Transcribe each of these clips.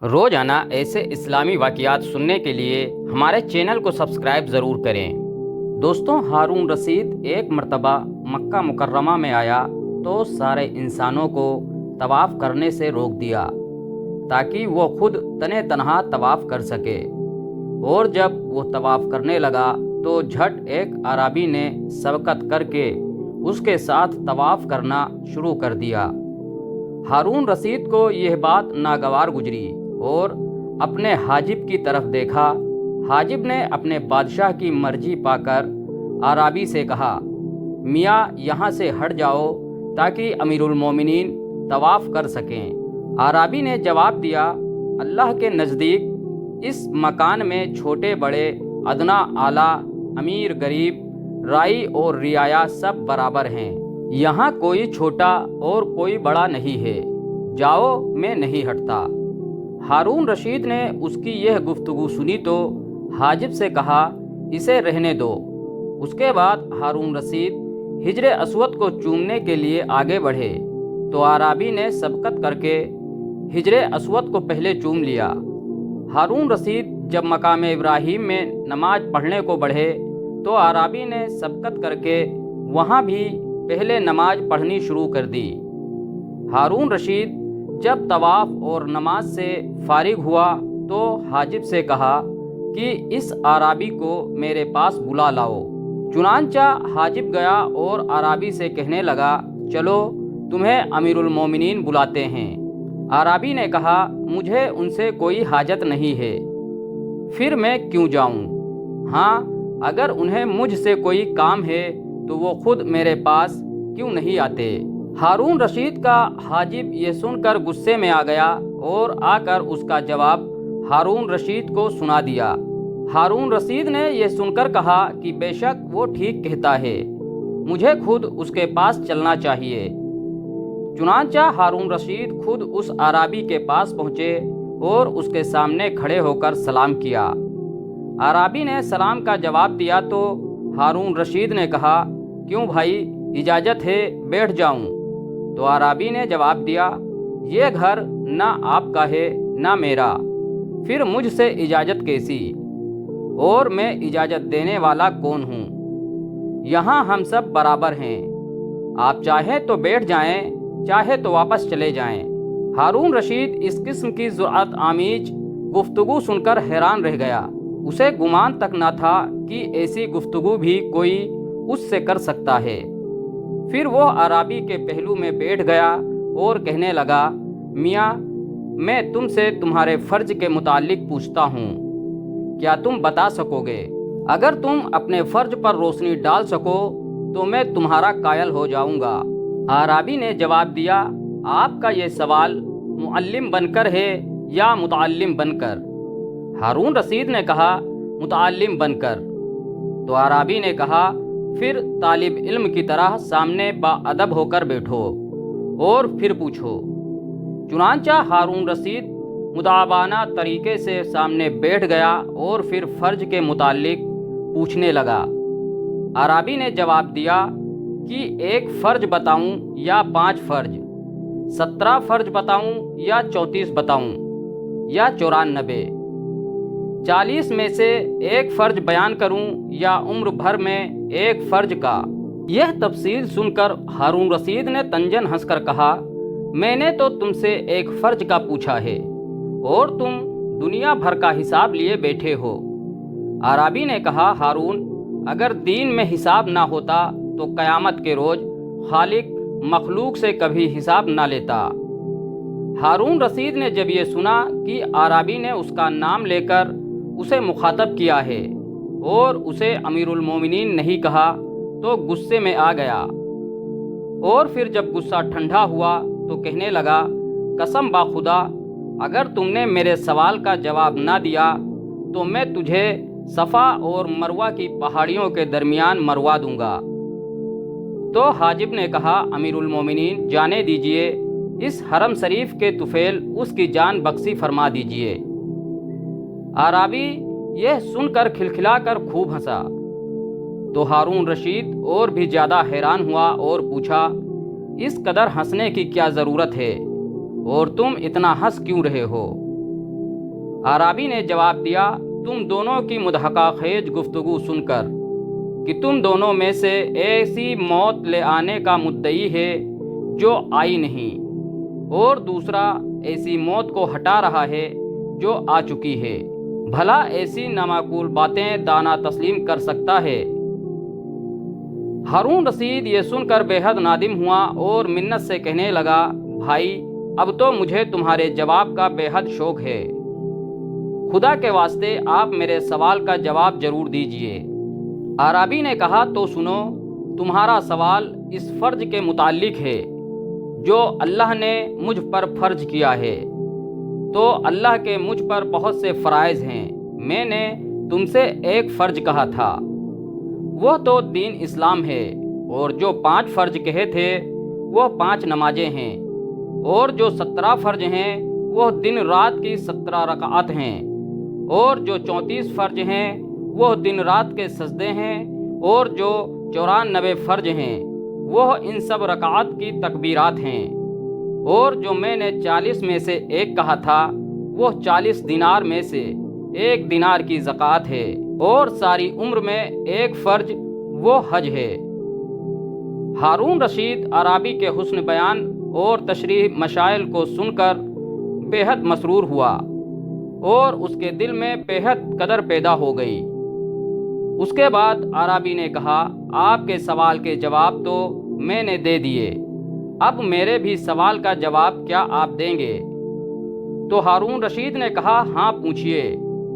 روزانہ ایسے اسلامی واقعات سننے کے لیے ہمارے چینل کو سبسکرائب ضرور کریں۔ دوستوں، ہارون رشید ایک مرتبہ مکہ مکرمہ میں آیا تو سارے انسانوں کو طواف کرنے سے روک دیا تاکہ وہ خود تنہا طواف کر سکے، اور جب وہ طواف کرنے لگا تو جھٹ ایک اعرابی نے سبقت کر کے اس کے ساتھ طواف کرنا شروع کر دیا۔ ہارون رشید کو یہ بات ناگوار گزری اور اپنے حاجب کی طرف دیکھا۔ حاجب نے اپنے بادشاہ کی مرضی پا کر اعرابی سے کہا، میاں یہاں سے ہٹ جاؤ تاکہ امیر المومنین طواف کر سکیں۔ اعرابی نے جواب دیا، اللہ کے نزدیک اس مکان میں چھوٹے بڑے، ادنا اعلیٰ، امیر غریب، رائی اور رعایا سب برابر ہیں۔ یہاں کوئی چھوٹا اور کوئی بڑا نہیں ہے، جاؤ میں نہیں ہٹتا۔ ہارون رشید نے اس کی یہ گفتگو سنی تو حاجب سے کہا، اسے رہنے دو۔ اس کے بعد ہارون رشید حجر اسود کو چومنے کے لیے آگے بڑھے تو اعرابی نے سبقت کر کے حجر اسود کو پہلے چوم لیا۔ ہارون رشید جب مقام ابراہیم میں نماز پڑھنے کو بڑھے تو اعرابی نے سبقت کر کے وہاں بھی پہلے نماز پڑھنی شروع کر دی۔ ہارون رشید جب طواف اور نماز سے فارغ ہوا تو حاجب سے کہا کہ اس اعرابی کو میرے پاس بلا لاؤ۔ چنانچہ حاجب گیا اور اعرابی سے کہنے لگا، چلو تمہیں امیر المومنین بلاتے ہیں۔ اعرابی نے کہا، مجھے ان سے کوئی حاجت نہیں ہے، پھر میں کیوں جاؤں؟ ہاں، اگر انہیں مجھ سے کوئی کام ہے تو وہ خود میرے پاس کیوں نہیں آتے؟ ہارون رشید کا حاجب یہ سن کر غصے میں آ گیا اور آ کر اس کا جواب ہارون رشید کو سنا دیا۔ ہارون رشید نے یہ سن کر کہا کہ بے شک وہ ٹھیک کہتا ہے، مجھے خود اس کے پاس چلنا چاہیے۔ چنانچہ ہارون رشید خود اس اعرابی کے پاس پہنچے اور اس کے سامنے کھڑے ہو کر سلام کیا۔ اعرابی نے سلام کا جواب دیا تو ہارون رشید نے کہا، کیوں بھائی، اجازت ہے بیٹھ جاؤں؟ تو اعرابی نے جواب دیا، یہ گھر نہ آپ کا ہے نہ میرا، پھر مجھ سے اجازت کیسی؟ اور میں اجازت دینے والا کون ہوں؟ یہاں ہم سب برابر ہیں، آپ چاہیں تو بیٹھ جائیں، چاہے تو واپس چلے جائیں۔ ہارون رشید اس قسم کی جرأت آمیز گفتگو سن کر حیران رہ گیا۔ اسے گمان تک نہ تھا کہ ایسی گفتگو بھی کوئی اس سے کر سکتا ہے۔ پھر وہ اعرابی کے پہلو میں بیٹھ گیا اور کہنے لگا، میاں میں تم سے تمہارے فرض کے متعلق پوچھتا ہوں، کیا تم بتا سکو گے؟ اگر تم اپنے فرض پر روشنی ڈال سکو تو میں تمہارا قائل ہو جاؤں گا۔ اعرابی نے جواب دیا، آپ کا یہ سوال معلم بن کر ہے یا متعلم بن کر؟ ہارون رشید نے کہا، متعلم بن کر۔ تو اعرابی نے کہا، پھر طالب علم کی طرح سامنے باادب ہو کر بیٹھو اور پھر پوچھو۔ چنانچہ ہارون رشید مدعبانہ طریقے سے سامنے بیٹھ گیا اور پھر فرض کے متعلق پوچھنے لگا۔ اعرابی نے جواب دیا کہ 1 فرض بتاؤں یا 5 فرض، 17 فرض بتاؤں یا 34 بتاؤں یا 94، 40 میں سے 1 فرض بیان کروں یا عمر بھر میں 1 فرض کا؟ یہ تفصیل سن کر ہارون رشید نے تنجن ہنس کر کہا، میں نے تو تم سے 1 فرض کا پوچھا ہے اور تم دنیا بھر کا حساب لیے بیٹھے ہو۔ اعرابی نے کہا، ہارون، اگر دین میں حساب نہ ہوتا تو قیامت کے روز خالق مخلوق سے کبھی حساب نہ لیتا۔ ہارون رشید نے جب یہ سنا کہ اعرابی نے اس کا نام لے کر اسے مخاطب کیا ہے اور اسے امیر المومنین نہیں کہا تو غصے میں آ گیا، اور پھر جب غصہ ٹھنڈا ہوا تو کہنے لگا، قسم با خدا، اگر تم نے میرے سوال کا جواب نہ دیا تو میں تجھے صفا اور مروہ کی پہاڑیوں کے درمیان مروا دوں گا۔ تو حاجب نے کہا، امیر المومنین جانے دیجئے، اس حرم شریف کے طفیل اس کی جان بخشی فرما دیجئے۔ اعرابی یہ سن کر کھلکھلا کر خوب ہنسا تو ہارون رشید اور بھی زیادہ حیران ہوا اور پوچھا، اس قدر ہنسنے کی کیا ضرورت ہے اور تم اتنا ہنس کیوں رہے ہو؟ आराबी ने जवाब दिया, तुम दोनों की मुदहका खेज गुफ्तगू सुनकर कि तुम दोनों में से ऐसी मौत ले आने का मुद्दई है जो आई नहीं, और दूसरा ऐसी मौत को हटा रहा है जो आ चुकी है। भला ऐसी नामाकूल बातें दाना तस्लीम कर सकता है? हारून रशीद ये सुनकर बेहद नादिम हुआ और मिन्नत से कहने लगा, भाई अब तो मुझे तुम्हारे जवाब का बेहद शौक है। खुदा के वास्ते आप मेरे सवाल का जवाब जरूर दीजिए। आराबी ने कहा, तो सुनो, तुम्हारा सवाल इस फ़र्ज के मुताल्लिक है जो अल्लाह ने मुझ पर फ़र्ज किया है। तो अल्लाह के मुझ पर बहुत से फ़राइज़ हैं। मैंने तुमसे एक फ़र्ज कहा था, वो तो दीन इस्लाम है, और जो 5 फ़र्ज कहे थे वो 5 नमाजें हैं, और जो 17 फ़र्ज हैं वो दिन रात की 17 रकात हैं, और जो 34 फ़र्ज हैं वो दिन रात के सजदे हैं, और जो 94 फ़र्ज हैं वो इन सब रकात की तकबीरात हैं, और जो मैंने 40 में से एक कहा था वो 40 दिनार में से 1 दिनार की ज़कात है, और सारी उम्र में एक फ़र्ज वो हज है। हारून रशीद अराबी के हुस्न बयान और तशरीह मशाइल को सुनकर बेहद मसरूर हुआ और उसके दिल में बेहद कदर पैदा हो गई। उसके बाद अराबी ने कहा, आपके सवाल के जवाब तो मैंने दे दिए, अब मेरे भी सवाल का जवाब क्या आप देंगे? तो हारून रशीद ने कहा, हाँ पूछिए।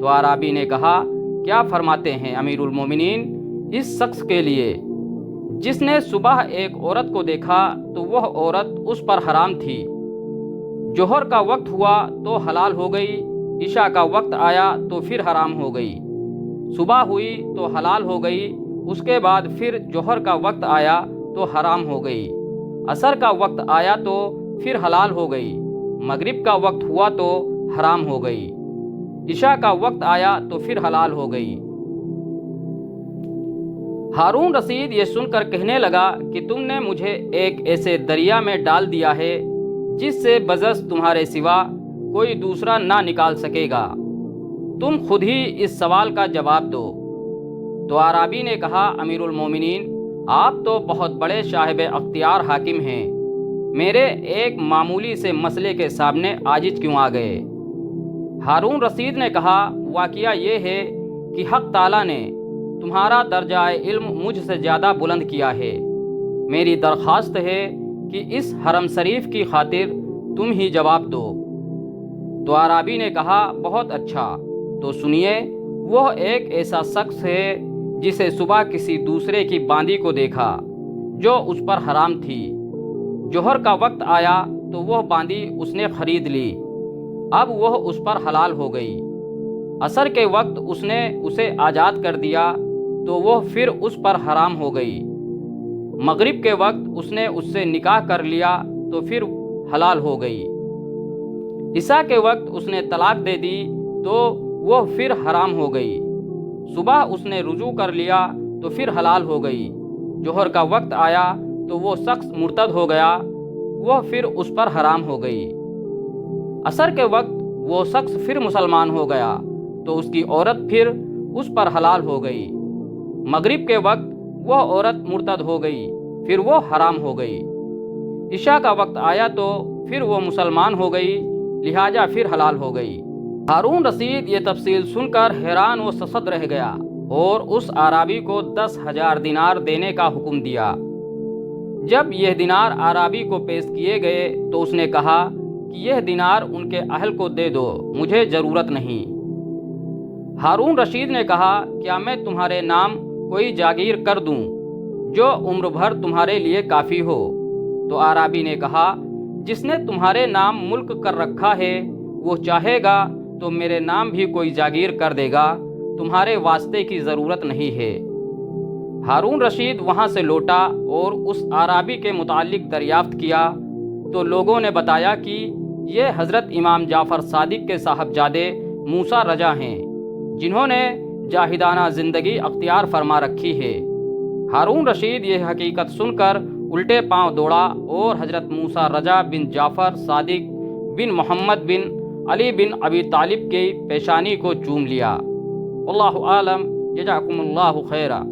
तो अराबी ने कहा, क्या फरमाते हैं अमीरुल मोमिनीन इस शख्स के लिए जिसने सुबह एक औरत को देखा तो वह औरत उस पर हराम थी, जोहर का वक्त हुआ तो हलाल हो गई, इशा का वक्त आया तो फिर हराम हो गई, सुबह हुई तो हलाल हो गई, उसके बाद फिर जोहर का वक्त आया तो हराम हो गई, असर का वक्त आया तो फिर हलाल हो गई, मगरिब का वक्त हुआ तो हराम हो गई, इशा का वक्त आया तो फिर हलाल हो गई। हारून रशीद ये सुनकर कहने लगा कि तुमने मुझे एक ऐसे दरिया में डाल दिया है जिससे बज़स तुम्हारे सिवा कोई दूसरा ना निकाल सकेगा। तुम खुद ही इस सवाल का जवाब दो। तो आराबी ने कहा, अमीरुल मोमिनीन आप तो बहुत बड़े साहिब अख्तियार हाकिम हैं, मेरे एक मामूली से मसले के सामने आजिज क्यों आ गए? हारून रशीद ने कहा, वाक़िया ये है कि हक़ ताला ने तुम्हारा दर्जाए इल्म मुझसे ज़्यादा बुलंद किया है। मेरी दरख्वास्त है कि इस हरम शरीफ की खातिर तुम ही जवाब दो। तो आराबी ने कहा, बहुत अच्छा, तो सुनिए, वह एक ऐसा शख्स है जिसे सुबह किसी दूसरे की बांदी को देखा जो उस पर हराम थी, जोहर का वक्त आया तो वह बांदी उसने खरीद ली, अब वह उस पर हलाल हो गई, असर के वक्त उसने उसे आज़ाद कर दिया तो वह फिर उस पर हराम हो गई, मगरिब के वक्त उसने उससे निकाह कर लिया तो फिर हलाल हो गई, इशा के वक्त उसने तलाक दे दी तो वह फिर हराम हो गई, सुबह उसने रुजू कर लिया तो फिर हलाल हो गई, जोहर का वक्त आया तो वो शख्स मुर्तद हो गया, वह फिर उस पर हराम हो गई, असर के वक्त वो शख्स फिर मुसलमान हो गया तो उसकी औरत फिर उस पर हलाल हो गई, मगरिब के वक्त वह औरत मुर्तद हो गई, फिर वो हराम हो गई, इशा का वक्त आया तो फिर वो मुसलमान हो गई, लिहाजा फिर हलाल हो गई। हारून रशीद ये तफसील सुनकर हैरान व ससद रह गया और उस आराबी को 10,000 दिनार देने का हुक्म दिया। जब यह दिनार आराबी को पेश किए गए तो उसने कहा कि यह दिनार उनके अहल को दे दो, मुझे ज़रूरत नहीं। हारून रशीद ने कहा, क्या मैं तुम्हारे नाम कोई जागीर कर दूं जो उम्र भर तुम्हारे लिए काफ़ी हो? तो आराबी ने कहा, जिसने तुम्हारे नाम मुल्क कर रखा है वो चाहेगा तो मेरे नाम भी कोई जागीर कर देगा, तुम्हारे वास्ते की ज़रूरत नहीं है। हारून रशीद वहाँ से लौटा और उस आराबी के मुतालिक दरियाफ्त किया तो लोगों ने बताया कि ये हज़रत इमाम जाफ़र सादिक के साहबजादे मूसा रजा हैं जिन्होंने जाहिदाना ज़िंदगी अख्तियार फरमा रखी है। हारून रशीद ये हकीकत सुनकर उल्टे पांव दौड़ा और हज़रत मूसा रजा बिन जाफ़र सादिक बिन मोहम्मद बिन علی بن ابی طالب کی پیشانی کو چوم لیا۔ اللہ عالم، جزاکم اللہ خیرہ۔